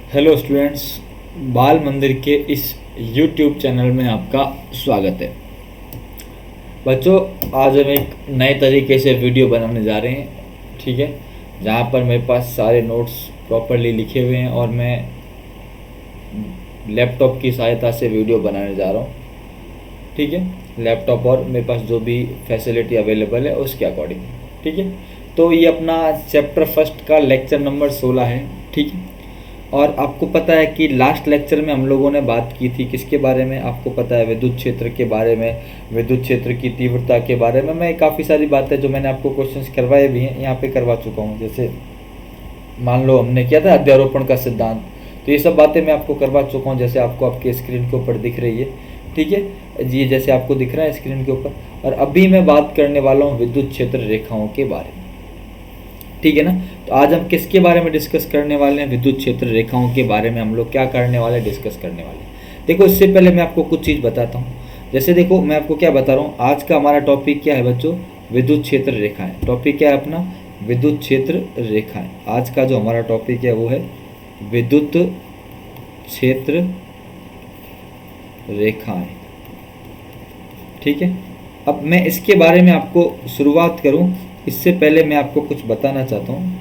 Hello students, बाल मंदिर के इस यूट्यूब चैनल में आपका स्वागत है। बच्चों, आज हम एक नए तरीके से वीडियो बनाने जा रहे हैं, ठीक है, जहाँ पर मेरे पास सारे नोट्स प्रॉपरली लिखे हुए हैं और मैं लैपटॉप की सहायता से वीडियो बनाने जा रहा हूँ, ठीक है। लैपटॉप और मेरे पास जो भी फैसिलिटी अवेलेबल है उसके अकॉर्डिंग, ठीक है। तो ये अपना चैप्टर फर्स्ट का लेक्चर नंबर 16 है, ठीक है। और आपको पता है कि लास्ट लेक्चर में हम लोगों ने बात की थी किसके बारे में, आपको पता है विद्युत क्षेत्र के बारे में, विद्युत क्षेत्र की तीव्रता के बारे में। मैं काफ़ी सारी बातें जो मैंने आपको क्वेश्चंस करवाए भी हैं यहाँ पे करवा चुका हूँ। जैसे मान लो हमने किया था अध्यारोपण का सिद्धांत, तो ये सब बातें मैं आपको करवा चुका हूँ। जैसे आपको आपके स्क्रीन के ऊपर दिख रही है, ठीक है जी, जैसे आपको दिख रहा है स्क्रीन के ऊपर। और अभी मैं बात करने वाला हूँ विद्युत क्षेत्र रेखाओं के बारे में, ठीक है ना। तो आज हम किसके बारे में डिस्कस करने वाले हैं? विद्युत क्षेत्र रेखाओं के बारे में हम लोग क्या करने वाले हैं, डिस्कस करने वाले हैं। देखो, इससे पहले मैं आपको कुछ चीज़ बताता हूँ। जैसे देखो, मैं आपको क्या बता रहा हूँ, आज का हमारा टॉपिक क्या है बच्चों? विद्युत क्षेत्र रेखाएं। टॉपिक क्या है अपना? विद्युत क्षेत्र रेखाएं। आज का जो हमारा टॉपिक है वो है विद्युत क्षेत्र रेखाएं, ठीक है। अब मैं इसके बारे में आपको शुरुआत करूं इससे पहले मैं आपको कुछ बताना चाहता हूँ।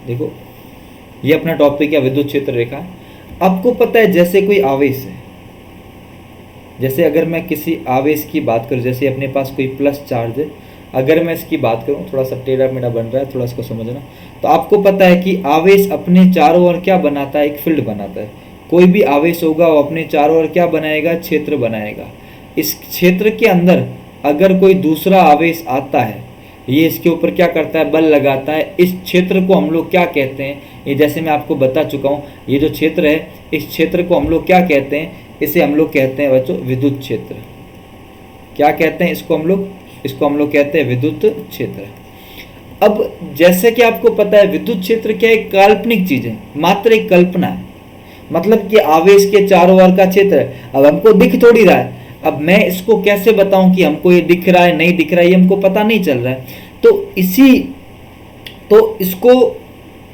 देखो, ये अपना टॉपिक है विद्युत क्षेत्र रेखा। आपको पता है जैसे कोई आवेश है, जैसे अगर मैं किसी आवेश की बात करूँ, जैसे अपने पास कोई प्लस चार्ज है, अगर मैं इसकी बात करूँ, थोड़ा सा टेढ़ा मेढ़ा बन रहा है, थोड़ा इसको समझना। तो आपको पता है कि आवेश अपने चारों ओर क्या बनाता है? एक फील्ड बनाता है। कोई भी आवेश होगा वो अपने चारों ओर क्या बनाएगा? क्षेत्र बनाएगा। इस क्षेत्र के अंदर अगर कोई दूसरा आवेश आता है, ये इसके ऊपर क्या करता है? बल लगाता है। इस क्षेत्र को हम लोग क्या कहते हैं? ये जैसे मैं आपको बता चुका हूँ, ये जो क्षेत्र है, इस क्षेत्र को हम लोग क्या कहते हैं? इसे हम लोग कहते हैं बच्चों विद्युत क्षेत्र। क्या कहते हैं इसको हम लोग? इसको हम लोग कहते हैं विद्युत क्षेत्र। अब जैसे कि आपको पता है विद्युत क्षेत्र क्या एक काल्पनिक चीज है, मात्र एक कल्पना है। मतलब कि आवेश के चारों ओर का क्षेत्र है। अब हमको दिख थोड़ी रहा है। अब मैं इसको कैसे बताऊं कि हमको ये दिख रहा है नहीं दिख रहा है, ये हमको पता नहीं चल रहा है। तो इसको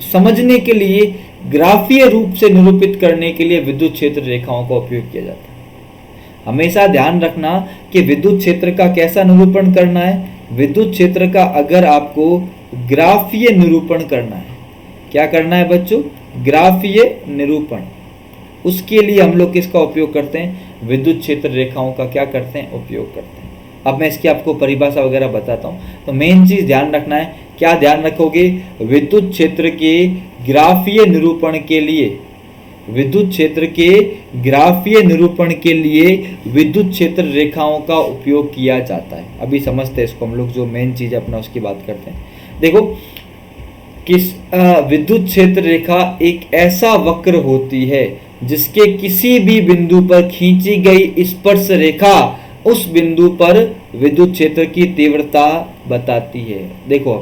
समझने के लिए, ग्राफीय रूप से निरूपित करने के लिए विद्युत क्षेत्र रेखाओं का उपयोग किया जाता है। हमेशा ध्यान रखना कि विद्युत क्षेत्र का कैसा निरूपण करना है। विद्युत क्षेत्र का अगर आपको ग्राफीय निरूपण करना है, क्या करना है बच्चों? ग्राफीय निरूपण। उसके लिए हम लोग किसका उपयोग करते हैं? विद्युत क्षेत्र रेखाओं का क्या करते हैं? उपयोग करते हैं। अब मैं इसकी आपको परिभाषा वगैरह बताता हूँ। तो मेन चीज ध्यान रखना है, क्या ध्यान रखोगे? विद्युत क्षेत्र के ग्राफीय निरूपण के लिए, विद्युत क्षेत्र के ग्राफीय निरूपण के लिए विद्युत क्षेत्र रेखाओं का उपयोग किया जाता है। अभी समझते हैं इसको हम लोग, जो मेन चीज अपना उसकी बात करते हैं। देखो, किस विद्युत क्षेत्र रेखा एक ऐसा वक्र होती है जिसके किसी भी बिंदु पर खींची गई स्पर्श रेखा उस बिंदु पर विद्युत क्षेत्र की तीव्रता बताती है। देखो,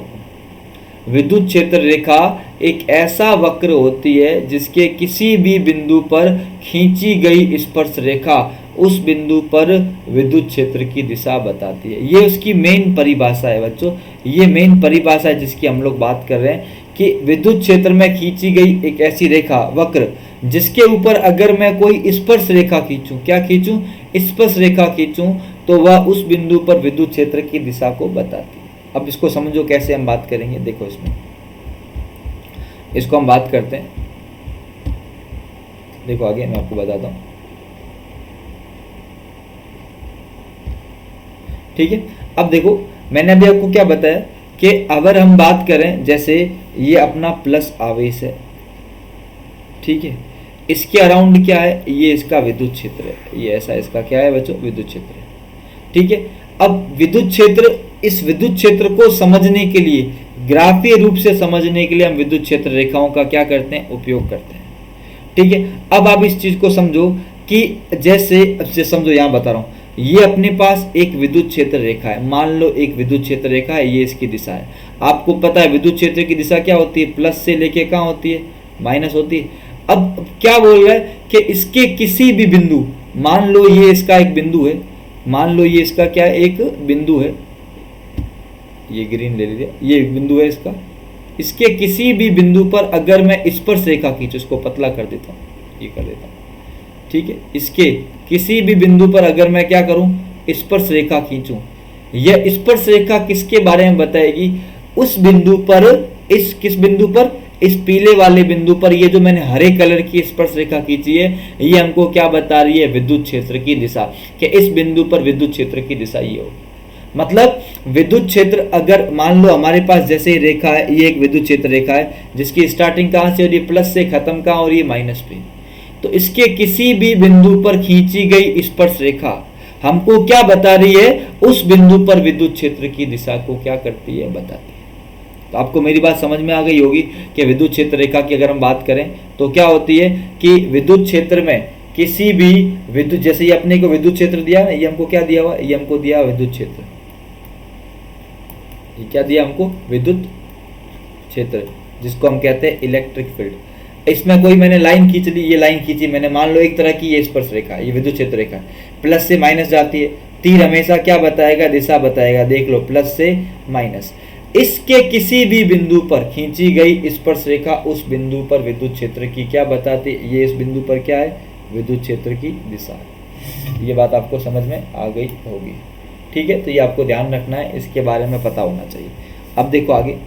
विद्युत क्षेत्र रेखा एक ऐसा वक्र होती है जिसके किसी भी बिंदु पर खींची गई स्पर्श रेखा उस बिंदु पर विद्युत क्षेत्र की दिशा बताती है। ये उसकी मेन परिभाषा है बच्चों। ये मेन परिभाषा है जिसकी हम लोग बात कर रहे हैं कि विद्युत क्षेत्र में खींची गई एक ऐसी रेखा, वक्र, जिसके ऊपर अगर मैं कोई स्पर्श रेखा खींचूं, क्या खींचूं? स्पर्श रेखा खींचूं, तो वह उस बिंदु पर विद्युत क्षेत्र की दिशा को बताती है। अब इसको समझो कैसे हम बात करेंगे। देखो, इसमें इसको हम बात करते हैं। देखो, आगे मैं आपको बताता हूं, ठीक है। अब देखो, मैंने अभी आपको क्या बताया कि अगर हम बात करें, जैसे ये अपना प्लस आवेश है, ठीक है, इसके अराउंड क्या है? ये इसका विद्युत क्षेत्र है। ये ऐसा इसका क्या है बच्चों? विद्युत क्षेत्र है, ठीक है। अब विद्युत क्षेत्र, इस विद्युत क्षेत्र को समझने के लिए, ग्राफीय रूप से समझने के लिए हम विद्युत क्षेत्र रेखाओं का क्या करते हैं? उपयोग करते हैं, ठीक है। अब आप इस चीज को समझो कि जैसे समझो, यहां बता रहा हूं, ये अपने पास एक विद्युत क्षेत्र रेखा है। मान लो एक विद्युत क्षेत्र रेखा है, ये इसकी दिशा है। आपको पता है विद्युत क्षेत्र की दिशा क्या होती है? प्लस से लेके कहाँ होती है? माइनस होती है। अब क्या बोल रहा है कि इसके किसी भी बिंदु, मान लो ये इसका एक बिंदु है, मान लो ये इसका क्या है? एक बिंदु है, ये ग्रीन ले लीजिए, ये बिंदु है इसका। इसके किसी भी बिंदु पर अगर मैं स्पर्श रेखा खींचूं, इसको पतला कर देता हूं, ये कर देता हूँ, ठीक है। इसके किसी भी बिंदु पर अगर मैं क्या करूं, स्पर्श रेखा खींचूं, यह स्पर्श रेखा किसके बारे में बताएगी, उस बिंदु पर, इस किस बिंदु पर, इस पीले वाले बिंदु पर। ये जो मैंने हरे कलर की स्पर्श रेखा खींची है, ये हमको क्या बता रही है, विद्युत क्षेत्र की दिशा, कि इस बिंदु पर विद्युत क्षेत्र की दिशा ये होगी। मतलब विद्युत क्षेत्र, अगर मान लो हमारे पास जैसे रेखा है, ये एक विद्युत क्षेत्र रेखा है जिसकी स्टार्टिंग कहाँ से हो रही है, प्लस से, खत्म कहाँ हो रही है, माइनस पे। तो इसके किसी भी बिंदु पर खींची गई स्पर्श रेखा हमको क्या बता रही है, उस बिंदु पर विद्युत क्षेत्र की दिशा को क्या करती है, बताती है। तो आपको मेरी बात समझ में आ गई होगी कि विद्युत क्षेत्र रेखा की अगर हम बात करें तो क्या होती है कि विद्युत क्षेत्र में किसी भी विद्युत, जैसे ये अपने को विद्युत क्षेत्र दिया ना, ये हमको क्या दिया हुआ, ये हमको दिया विद्युत क्षेत्र, ये क्या दिया हमको, विद्युत क्षेत्र, जिसको हम कहते हैं इलेक्ट्रिक फील्ड। इसमें कोई मैंने लाइन खींच ली, ये लाइन खींची मैंने, मान लो एक तरह की ये स्पर्श रेखा है, ये विद्युत क्षेत्र रेखा, प्लस से माइनस जाती है, तीर हमेशा क्या बताएगा, दिशा बताएगा, देख लो, प्लस से माइनस। इसके किसी भी बिंदु पर खींची गई स्पर्श रेखा उस बिंदु पर विद्युत क्षेत्र की क्या बताती है, ये इस बिंदु पर क्या है, विद्युत क्षेत्र की दिशा है। ये बात आपको समझ में आ गई होगी, ठीक है। तो ये आपको ध्यान रखना है, इसके बारे में पता होना चाहिए। अब देखो आगे,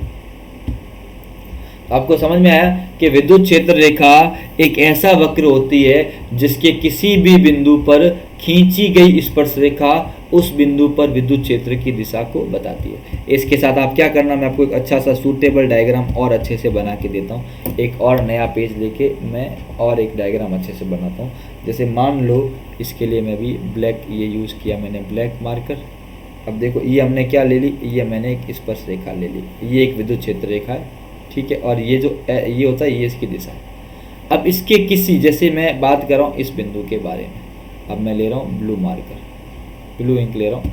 आपको समझ में आया कि विद्युत क्षेत्र रेखा एक ऐसा वक्र होती है जिसके किसी भी बिंदु पर खींची गई स्पर्श रेखा उस बिंदु पर विद्युत क्षेत्र की दिशा को बताती है। इसके साथ आप क्या करना, मैं आपको एक अच्छा सा सूटेबल डायग्राम और अच्छे से बना के देता हूँ। एक और नया पेज लेके मैं और एक डायग्राम अच्छे से बनाता हूँ। जैसे मान लो इसके लिए मैं भी ब्लैक ये यूज़ किया, मैंने ब्लैक मार्कर। अब देखो ये हमने क्या ले ली, ये मैंने एक स्पर्श रेखा ले ली, ये एक विद्युत क्षेत्र रेखा है, ठीक है। और ये जो ये होता है, ये इसकी दिशा है। अब इसके किसी, जैसे मैं बात कर रहा हूँ इस बिंदु के बारे में, अब मैं ले रहा हूँ ब्लू मार्कर, ब्लू इंक ले रहा हूँ,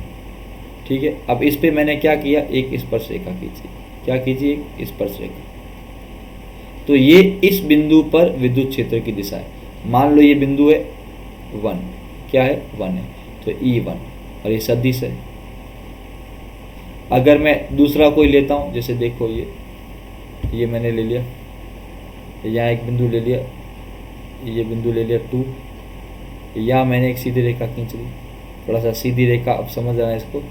ठीक है। अब इस पे मैंने क्या किया, एक स्पर्श रेखा खींची, क्या खींची, एक स्पर्श रेखा। तो ये इस बिंदु पर विद्युत क्षेत्र की दिशा है। मान लो ये बिंदु है 1, क्या है, 1 है, तो E1, और ये सदिश है। अगर मैं दूसरा कोई लेता हूँ, जैसे देखो ये मैंने ले लिया, यहाँ एक बिंदु ले लिया, ये बिंदु ले लिया 2, यहाँ मैंने एक सीधी रेखा खींच ली, थोड़ा सा सीधी रेखा, अब समझ आना इसको,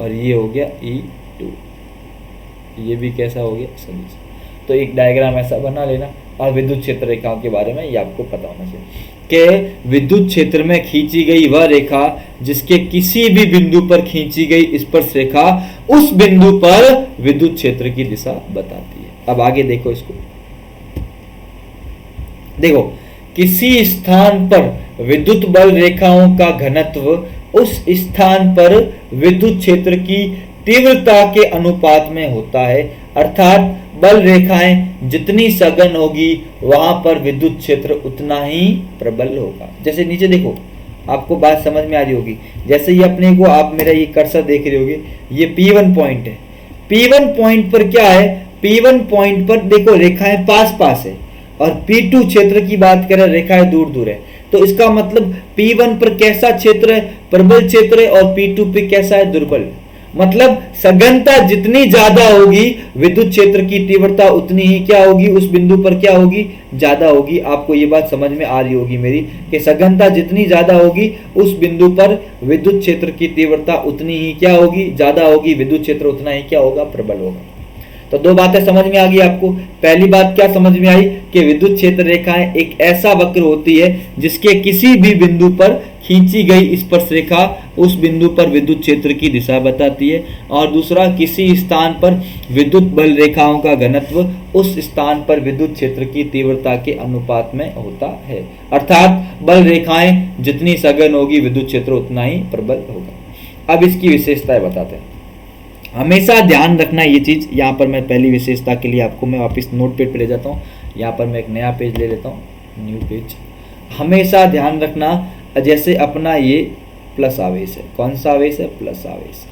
और ये हो गया E2, ये भी कैसा हो गया, सदिश। तो एक डायग्राम ऐसा बना लेना। और विद्युत क्षेत्र रेखाओं के बारे में ये आपको पता होना चाहिए कि विद्युत क्षेत्र में खींची गई वह रेखा जिसके किसी भी बिंदु पर खींची गई स्पर्श रेखा उस बिंदु पर विद्युत क्षेत्र की दिशा बताती है। अब आगे देखो इसको, देखो किसी स्थान पर विद्युत बल रेखाओं का घनत्व उस स्थान पर विद्युत क्षेत्र की तीव्रता के अनुपात में होता है, अर्थात बल रेखाएं जितनी सघन होगी वहां पर विद्युत क्षेत्र उतना ही प्रबल होगा। जैसे नीचे देखो, आपको बात समझ में आ रही होगी। जैसे ये अपने को, आप मेरा ये कर्सर देख रहे होगे, ये P1 पॉइंट है। P1 पॉइंट पर क्या है, P1 पॉइंट पर देखो रेखाएं पास पास है, और P2 क्षेत्र की बात करें रेखाएं दूर दूर है। तो इसका मतलब P1 पर कैसा क्षेत्र है, प्रबल क्षेत्र है, और P2 पे कैसा है, दुर्बल। मतलब सघनता जितनी ज्यादा होगी विद्युत क्षेत्र की तीव्रता उतनी ही क्या होगी, उस बिंदु पर क्या होगी, ज्यादा होगी। आपको ये बात समझ में आ रही होगी मेरी, कि सघनता जितनी ज्यादा होगी उस बिंदु पर विद्युत क्षेत्र की तीव्रता उतनी ही क्या होगी, ज्यादा होगी, विद्युत क्षेत्र उतना ही क्या होगा, प्रबल होगा। तो दो बातें समझ में आ गई आपको। पहली बात क्या समझ में आई कि विद्युत क्षेत्र रेखाएं एक ऐसा वक्र होती है जिसके किसी भी बिंदु पर खींची गई स्पर्श रेखा उस बिंदु पर विद्युत क्षेत्र की दिशा बताती है। और दूसरा, किसी स्थान पर विद्युत बल रेखाओं का घनत्व उस स्थान पर विद्युत क्षेत्र की तीव्रता के अनुपात में होता है, अर्थात बल रेखाएं जितनी सघन होगी विद्युत क्षेत्र उतना ही प्रबल होगा। अब इसकी विशेषताएं बताते हैं। हमेशा ध्यान रखना ये चीज़, यहाँ पर मैं पहली विशेषता के लिए आपको मैं वापस नोट पेड पे ले जाता हूँ। यहाँ पर मैं एक नया पेज ले लेता हूँ, न्यू पेज। हमेशा ध्यान रखना, जैसे अपना ये प्लस आवेश है, कौन सा आवेश है, प्लस आवेश,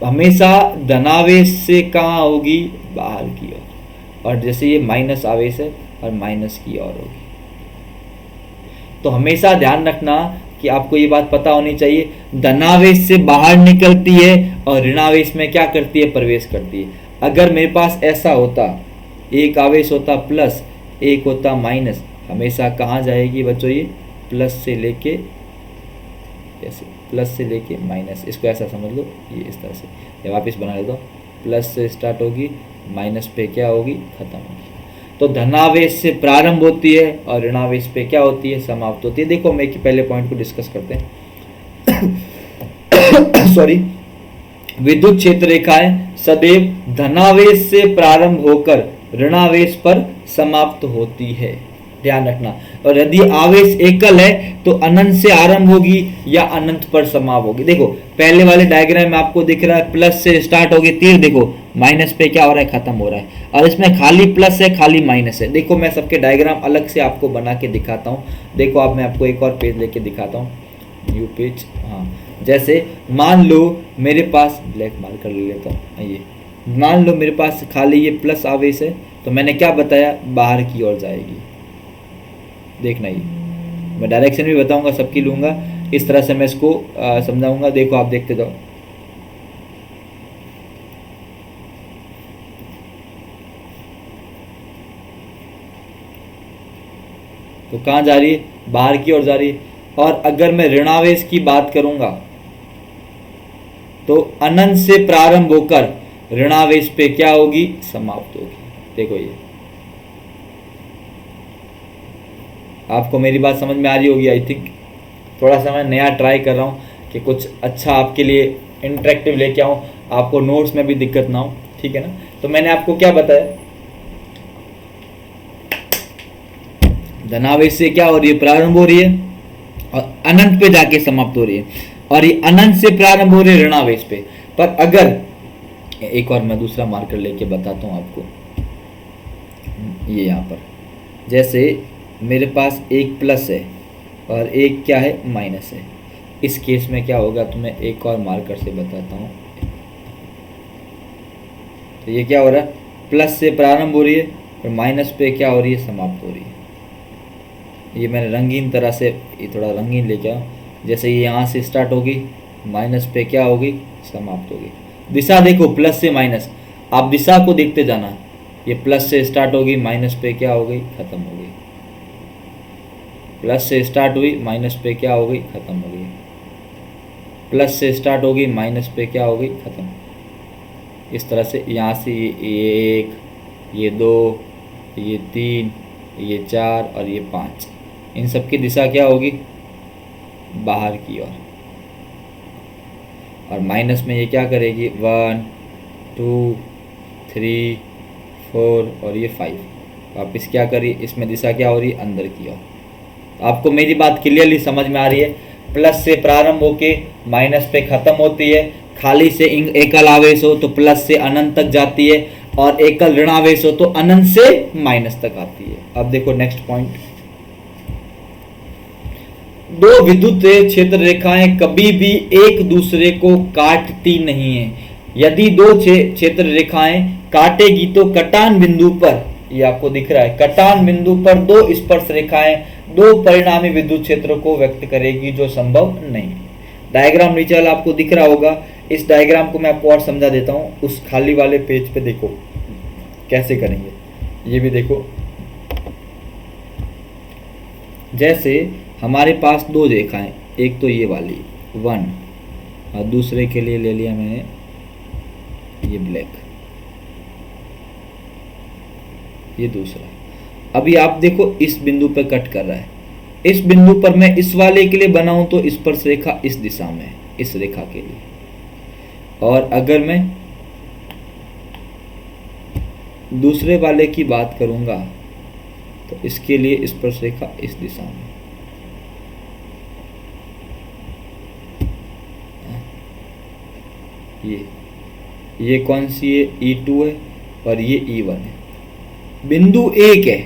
हमेशा धनावेश से कहाँ होगी, बाहर की ओर, और जैसे ये माइनस आवेश है और माइनस की ओर होगी। तो हमेशा ध्यान रखना कि आपको ये बात पता होनी चाहिए, धनावेश से बाहर निकलती है और ऋणावेश में क्या करती है, प्रवेश करती है। अगर मेरे पास ऐसा होता, एक आवेश होता प्लस, एक होता माइनस, हमेशा कहाँ जाएगी बच्चों, ये प्लस से लेके, कैसे प्लस से लेके माइनस, इसको ऐसा समझ लो, ये इस तरह से, ये वापस बना लेता हूँ, प्लस से स्टार्ट होगी, माइनस पे क्या होगी, खत्म होगी। तो धनावेश से प्रारंभ होती है और ऋणावेश पे क्या होती है, समाप्त होती है। देखो मैं पहले पॉइंट को डिस्कस करते हैं। सॉरी, विद्युत क्षेत्र रेखाएं सदैव धनावेश से प्रारंभ होकर ऋणावेश पर समाप्त होती है, ध्यान रखना। और यदि आवेश एकल है तो अनंत से आरंभ होगी या अनंत पर समाप्त होगी। देखो पहले वाले डायग्राम में आपको दिख रहा है प्लस से स्टार्ट होगी, तीर देखो माइनस पे क्या हो रहा है, खत्म हो रहा है, और इसमें खाली प्लस है खाली माइनस है। देखो मैं सबके डायग्राम अलग से आपको बना के दिखाता हूँ। देखो आप, मैं आपको एक और पेज लेके दिखाता हूँ, न्यू पेज। हाँ, जैसे मान लो मेरे पास, ब्लैक मार्कर ले लेता हूँ, ये मान लो मेरे पास खाली ये प्लस आवेश है, तो मैंने क्या बताया, बाहर की ओर जाएगी। देखना, ये मैं डायरेक्शन भी बताऊंगा, सबकी लूंगा, इस तरह से मैं इसको समझाऊंगा। देखो आप देखते जाओ, तो कहाँ जा रही है, बाहर की ओर जा रही है। और अगर मैं ऋणावेश की बात करूंगा तो अनंत से प्रारंभ होकर ऋणावेश पे क्या होगी, समाप्त होगी। देखो ये आपको मेरी बात समझ में आ रही होगी आई थिंक। थोड़ा सा मैं नया ट्राई कर रहा हूँ कि कुछ अच्छा आपके लिए इंटरेक्टिव लेके आऊँ, आपको नोट्स में भी दिक्कत ना हो, ठीक है ना। तो मैंने आपको क्या बताया, धनावेश से क्या हो रही है, प्रारंभ हो रही है और अनंत पे जाके समाप्त हो रही है, और ये अनंत से प्रारंभ हो रही है ऋणावेश पे। पर अगर एक और मैं दूसरा मार्कर लेके बताता हूँ आपको, ये यहाँ पर जैसे मेरे पास एक प्लस है और एक क्या है, माइनस है। इस केस में क्या होगा, तो मैं एक और मार्कर से बताता हूँ। तो ये क्या हो रहा है, प्लस से प्रारंभ हो रही है और माइनस पे क्या हो रही है, समाप्त हो रही है। ये मैंने रंगीन तरह से, ये थोड़ा रंगीन लेके आओ, जैसे ये यहाँ से स्टार्ट होगी, माइनस पे क्या होगी, समाप्त होगी। दिशा देखो, प्लस से माइनस, आप दिशा को देखते जाना। ये प्लस से स्टार्ट होगी, माइनस पे क्या हो गई, खत्म हो गई। प्लस से स्टार्ट हुई, माइनस पे क्या हो गई, खत्म हो गई। प्लस से स्टार्ट होगी, माइनस पे क्या हो गई, खत्म। इस तरह से यहाँ से ये 1, ये 2, ये 3, ये 4 और ये 5, इन सब की दिशा क्या होगी, बाहर की ओर। और माइनस में ये क्या करेगी, 1, 2, 3, 4 और ये 5, वापस क्या करी, इसमें दिशा क्या हो रही है, अंदर की ओर। आपको मेरी बात क्लियरली समझ में आ रही है। प्लस से प्रारंभ होके माइनस पे खत्म होती है, खाली से एकल आवेश हो तो प्लस से अनंत तक जाती है, और एकल ऋणावेश हो तो अनंत से माइनस तक आती है। अब देखो नेक्स्ट पॉइंट, दो विद्युत क्षेत्र रेखाएं कभी भी एक दूसरे को काटती नहीं है। यदि दो क्षेत्र रेखाएं काटेगी तो कटान बिंदु पर, ये आपको दिख रहा है, कटान बिंदु पर दो स्पर्श रेखाएं दो परिणामी विद्युत क्षेत्रों को व्यक्त करेगी, जो संभव नहीं। डायग्राम नीचे वाला आपको दिख रहा होगा। इस डायग्राम को मैं आपको और समझा देता हूँ। उस खाली वाले पेज पे देखो कैसे करेंगे, ये भी देखो। जैसे हमारे पास दो रेखाएं, एक तो ये वाली 1 और दूसरे के लिए ले लिया मैंने ये ब्लैक, ये दूसरा। अभी आप देखो इस बिंदु पर कट कर रहा है, इस बिंदु पर मैं इस वाले के लिए बनाऊं तो स्पर्श रेखा इस दिशा में है, इस रेखा के लिए। और अगर मैं दूसरे वाले की बात करूंगा तो इसके लिए स्पर्श रेखा इस दिशा में। ये कौन सी है, E2 है और ये E1 है। बिंदु एक है,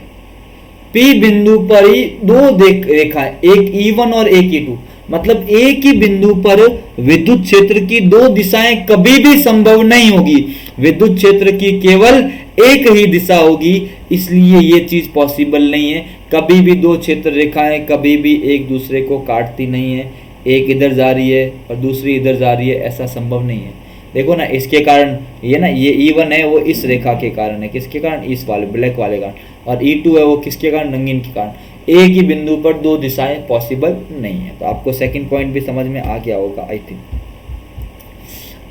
P बिंदु पर ही दो रेखाएं, एक E1 और एक E2, मतलब एक ही बिंदु पर विद्युत क्षेत्र की दो दिशाएं कभी भी संभव नहीं होगी। विद्युत क्षेत्र की केवल एक ही दिशा होगी, इसलिए ये चीज पॉसिबल नहीं है। कभी भी दो क्षेत्र रेखाएं कभी भी एक दूसरे को काटती नहीं है। एक इधर जा रही है और दूसरी इधर जा रही है, ऐसा संभव नहीं है। देखो ना, इसके कारण ये ना, ये E1 है वो इस रेखा के कारण है, किसके कारण, इस वाले ब्लैक वाले कारण। और E2 है वो किसके कारण, रंगीन के कारण। एक ही बिंदु पर दो दिशाएं पॉसिबल नहीं है। तो आपको सेकंड पॉइंट भी समझ में आ गया होगा आई थिंक।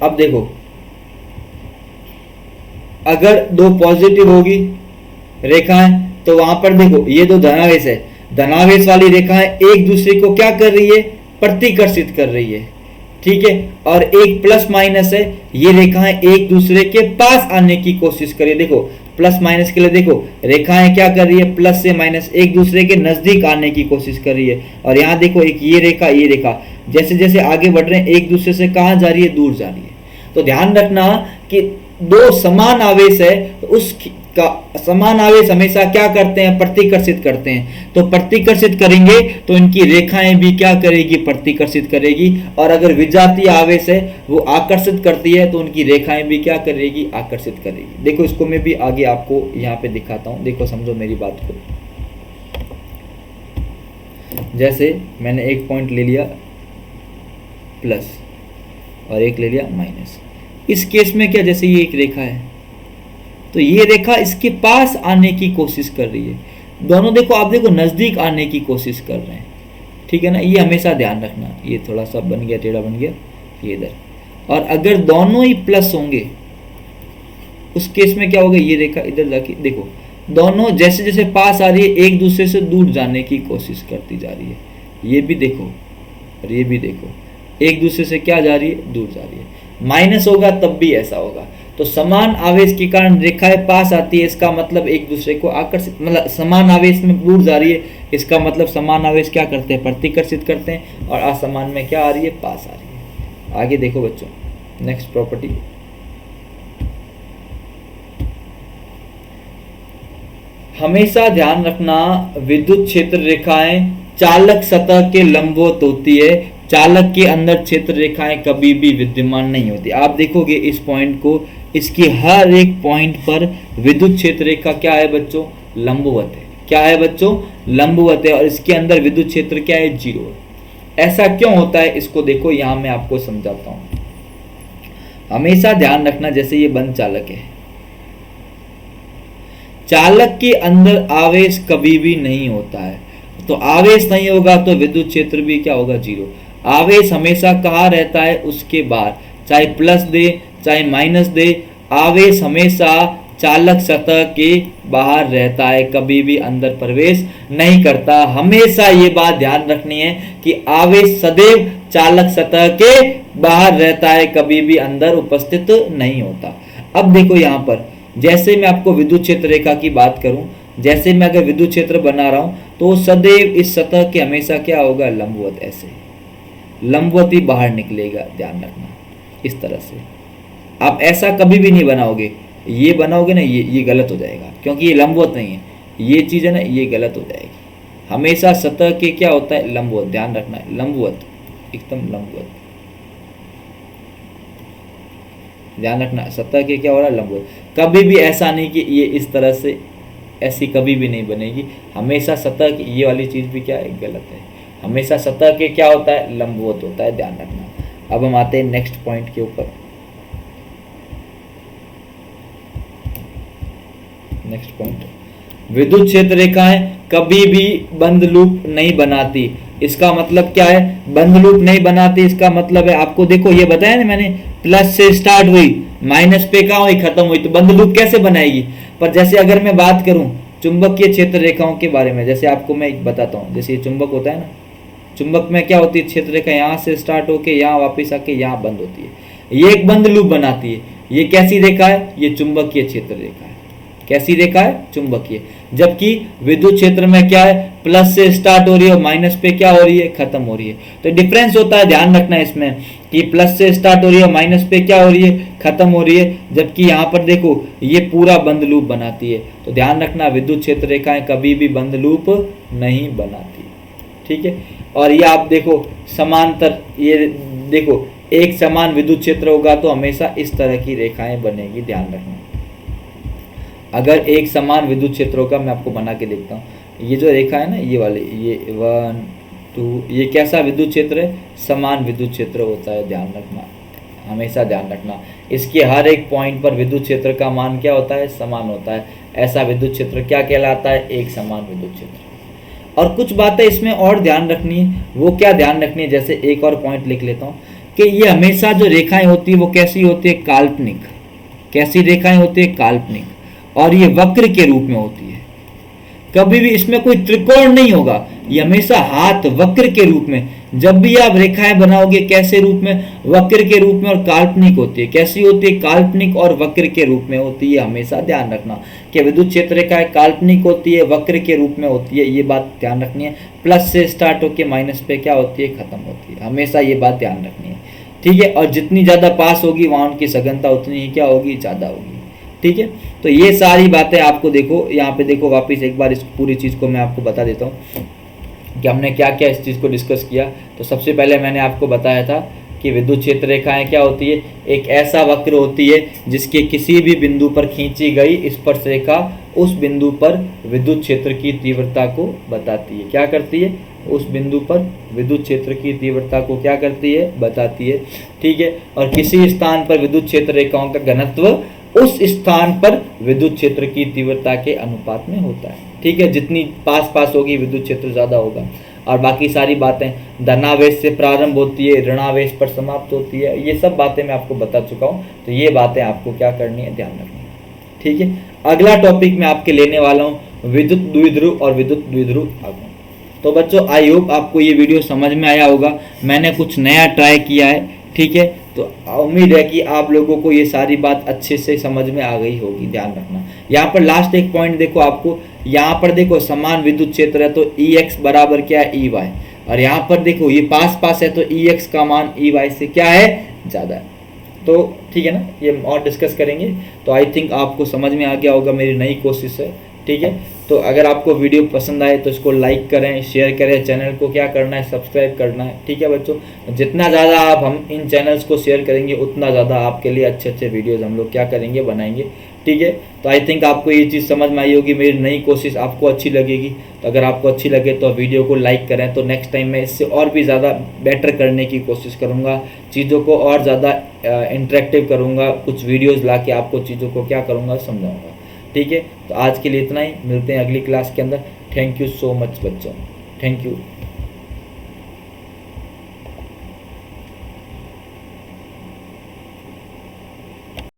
अब देखो, अगर दो पॉजिटिव होगी रेखाएं तो वहां पर देखो ये दो धनावेश है, धनावेश वाली रेखाएं एक दूसरे को क्या कर रही है, प्रतिकर्षित कर रही है, ठीक है। और एक प्लस माइनस है, ये रेखाएं एक दूसरे के पास आने की कोशिश कर रही है। देखो प्लस माइनस के लिए देखो रेखाएं क्या कर रही है, प्लस से माइनस एक दूसरे के नजदीक आने की कोशिश कर रही है। और यहाँ देखो एक ये रेखा जैसे जैसे आगे बढ़ रहे हैं एक दूसरे से कहाँ जा रही है, दूर जा रही है। तो ध्यान रखना कि दो समान आवेश है तो उसका समान आवेश हमेशा क्या करते हैं, प्रतिकर्षित करते हैं। तो प्रतिकर्षित करेंगे तो इनकी रेखाएं भी क्या करेगी, प्रतिकर्षित करेगी। और अगर विजातीय आवेश है वो आकर्षित करती है तो उनकी रेखाएं भी क्या करेगी, आकर्षित करेगी। देखो इसको मैं भी आगे आपको यहाँ पे दिखाता हूँ, देखो समझो मेरी बात को। जैसे मैंने एक पॉइंट ले लिया प्लस और एक ले लिया माइनस। इस केस में क्या, जैसे ये एक रेखा है तो ये रेखा इसके पास आने की कोशिश कर रही है, दोनों देखो आप देखो नजदीक आने की कोशिश कर रहे हैं, ठीक है ना। ये हमेशा ध्यान रखना, ये थोड़ा सा बन गया, टेढ़ा बन गया ये इधर। और अगर दोनों ही प्लस होंगे उस केस में क्या होगा, ये रेखा इधर जाके देखो दोनों जैसे जैसे पास आ रही है एक दूसरे से दूर जाने की कोशिश करती जा रही है। ये भी देखो और ये भी देखो, एक दूसरे से क्या जा रही है, दूर जा रही है। माइनस होगा तब भी ऐसा होगा। तो समान आवेश के कारण रेखाएं पास आती है, इसका मतलब एक दूसरे को आकर्षित, मतलब समान आवेश में दूर जा रही है, इसका मतलब समान आवेश क्या करते हैं, प्रतिकर्षित करते हैं। और असमान में क्या आ रही है, पास आ रही है। आगे देखो बच्चों, नेक्स्ट प्रॉपर्टी, हमेशा ध्यान रखना विद्युत क्षेत्र रेखाएं चालक सतह के लंबवत होती है, चालक के अंदर क्षेत्र रेखाएं कभी भी विद्यमान नहीं होती। आप देखोगे इस पॉइंट को, इसकी हर एक पॉइंट पर विद्युत क्षेत्र रेखा क्या है बच्चों, लंबवत है। क्या है बच्चों, लंबवत है। और इसके अंदर विद्युत क्षेत्र क्या है, जीरो है। ऐसा क्यों होता है इसको देखो, यहां मैं आपको समझाता हूं। हमेशा ध्यान रखना, जैसे ये बंद चालक है, चालक के अंदर आवेश कभी भी नहीं होता है। तो आवेश नहीं होगा तो विद्युत क्षेत्र भी क्या होगा, जीरो। आवेश हमेशा कहाँ रहता है, उसके बाहर, चाहे प्लस दे चाहे माइनस दे, आवेश हमेशा चालक सतह के बाहर रहता है, कभी भी अंदर प्रवेश नहीं करता। हमेशा ये बात ध्यान रखनी है कि आवेश सदैव चालक सतह के बाहर रहता है, कभी भी अंदर उपस्थित नहीं होता। अब देखो यहाँ पर, जैसे मैं आपको विद्युत क्षेत्र रेखा की बात करूं, जैसे मैं अगर विद्युत क्षेत्र बना रहा हूं तो सदैव इस सतह के हमेशा क्या होगा, लंबवत, ऐसे लंबवत ही बाहर निकलेगा। ध्यान रखना इस तरह से, आप ऐसा कभी भी नहीं बनाओगे। ये बनाओगे ना, ये गलत हो जाएगा, क्योंकि ये लंबवत नहीं है, ये चीज है ना, ये गलत हो जाएगी। हमेशा सतह के क्या होता है, लंबवत। ध्यान रखना है, लंबवत, एकदम लंबवत। ध्यान रखना, सतह के क्या हो रहा है, लंबवत। कभी भी ऐसा नहीं कि ये इस तरह से, ऐसी कभी भी नहीं बनेगी। हमेशा सतह की ये वाली चीज भी क्या है, गलत है। हमेशा सतह के क्या होता है, लंबवत होता है, ध्यान रखना। अब हम आते हैं नेक्स्ट पॉइंट के ऊपर। नेक्स्ट पॉइंट, विद्युत क्षेत्र रेखाएं कभी भी बंद लूप नहीं बनाती। इसका मतलब क्या है, बंद लूप नहीं बनाती, इसका मतलब है, आपको देखो ये बताया ना मैंने, प्लस से स्टार्ट हुई, माइनस पे कहाँ हुई, खत्म हुई, तो बंद लूप कैसे बनाएगी। पर जैसे अगर मैं बात करूं चुंबकीय क्षेत्र रेखाओं के बारे में, जैसे आपको मैं बताता हूं, जैसे ये चुंबक होता है ना, चुंबक में क्या होती है, क्षेत्र रेखा यहाँ से स्टार्ट होके यहाँ वापस आके यहाँ बंद होती है, ये एक बंद लूप बनाती है। ये कैसी रेखा है, ये चुंबकीय क्षेत्र रेखा है। कैसी रेखा है, चुंबकीय। जबकि विद्युत क्षेत्र में क्या है, प्लस से स्टार्ट हो रही है और माइनस पे क्या हो रही है, खत्म हो रही है। तो डिफरेंस होता है, ध्यान रखना इसमें कि प्लस से स्टार्ट हो रही है, माइनस पे क्या हो रही है, खत्म हो रही है। जबकि यहाँ पर देखो ये पूरा बंद लूप बनाती है। तो ध्यान रखना, विद्युत क्षेत्र रेखाएं कभी भी बंद लूप नहीं बनाती, ठीक है। और ये आप देखो समांतर, ये देखो एक समान विद्युत क्षेत्र होगा तो हमेशा इस तरह की रेखाएं बनेगी, ध्यान रखना। अगर एक समान विद्युत क्षेत्र होगा, मैं आपको बना के देखता हूँ, ये जो रेखा है ना, ये वाले, ये 1 2, ये कैसा विद्युत क्षेत्र है, समान विद्युत क्षेत्र होता है, ध्यान रखना, हमेशा ध्यान रखना। इसके हर एक पॉइंट पर विद्युत क्षेत्र का मान क्या होता है, समान होता है। ऐसा विद्युत क्षेत्र क्या कहलाता है, एक समान विद्युत क्षेत्र। और कुछ बातें इसमें और ध्यान रखनी है। वो क्या ध्यान रखनी है, जैसे एक और पॉइंट लिख लेता हूँ कि ये हमेशा जो रेखाएं होती है वो कैसी होती है, काल्पनिक। कैसी रेखाएं होती है, काल्पनिक, और ये वक्र के रूप में होती है। कभी भी इसमें कोई त्रिकोण नहीं होगा, ये हमेशा हाथ वक्र के रूप में। जब भी आप रेखाएं बनाओगे कैसे रूप में, वक्र के रूप में, और काल्पनिक होती है। कैसी होती है, काल्पनिक और वक्र के रूप में होती है। हमेशा ध्यान रखना कि विद्युत क्षेत्र रेखाएं काल्पनिक होती है, वक्र के रूप में होती है, ये बात ध्यान रखनी है। प्लस से स्टार्ट होकर माइनस पे क्या होती है, खत्म होती है। हमेशा ये बात ध्यान रखनी है, ठीक है। और जितनी ज्यादा पास होगी वहां उनकी सघनता उतनी ही क्या होगी, ज्यादा होगी, ठीक है। तो ये सारी बातें आपको देखो, यहाँ पे देखो वापस एक बार इस पूरी चीज़ को मैं आपको बता देता हूँ कि हमने क्या क्या इस चीज़ को डिस्कस किया। तो सबसे पहले मैंने आपको बताया था कि विद्युत क्षेत्र रेखाएं क्या होती है, एक ऐसा वक्र होती है जिसके किसी भी बिंदु पर खींची गई स्पर्श रेखा उस बिंदु पर विद्युत क्षेत्र की तीव्रता को बताती है। क्या करती है, उस बिंदु पर विद्युत क्षेत्र की तीव्रता को क्या करती है, बताती है, ठीक है। और किसी स्थान पर विद्युत क्षेत्र रेखाओं का घनत्व उस स्थान पर विद्युत क्षेत्र की तीव्रता के अनुपात में होता है, ठीक है। जितनी पास पास होगी विद्युत क्षेत्र ज़्यादा होगा। और बाकी सारी बातें धनावेश से प्रारंभ होती है, ऋणावेश पर समाप्त होती है, ये सब बातें मैं आपको बता चुका हूँ। तो ये बातें आपको क्या करनी है, ध्यान रखनी है, ठीक है। अगला टॉपिक मैं आपके लेने वाला हूँ विद्युत द्विध्रुव और विद्युत द्विध्रुव आघूर्ण। तो बच्चों आई होप आपको ये वीडियो समझ में आया होगा। मैंने कुछ नया ट्राई किया है, ठीक है। तो उम्मीद है कि आप लोगों को ये सारी बात अच्छे से समझ में आ गई होगी। ध्यान रखना, यहाँ पर लास्ट एक पॉइंट देखो, आपको यहाँ पर देखो समान विद्युत क्षेत्र है तो Ex बराबर क्या है, Ey। और यहाँ पर देखो ये पास पास है तो Ex का मान Ey से क्या है, ज़्यादा है। तो ठीक है ना, ये और डिस्कस करेंगे। तो आई थिंक आपको समझ में आ गया होगा, मेरी नई कोशिश है, ठीक है। तो अगर आपको वीडियो पसंद आए तो इसको लाइक करें, शेयर करें, चैनल को क्या करना है, सब्सक्राइब करना है, ठीक है बच्चों। जितना ज़्यादा आप हम इन चैनल्स को शेयर करेंगे उतना ज़्यादा आपके लिए अच्छे अच्छे वीडियोज़ हम लोग क्या करेंगे, बनाएंगे, ठीक है। तो आई थिंक आपको ये चीज़ समझ में आई होगी, मेरी नई कोशिश आपको अच्छी लगेगी। तो अगर आपको अच्छी लगे तो वीडियो को लाइक करें। तो नेक्स्ट टाइम मैं इससे और भी ज़्यादा बेटर करने की कोशिश करूँगा, चीज़ों को और ज़्यादा इंटरेक्टिव करूँगा, कुछ वीडियोज़ ला के आपको चीज़ों को क्या करूँगा, समझाऊँगा, ठीक है। तो आज के लिए इतना ही, मिलते हैं अगली क्लास के अंदर। थैंक यू सो मच बच्चों, थैंक यू।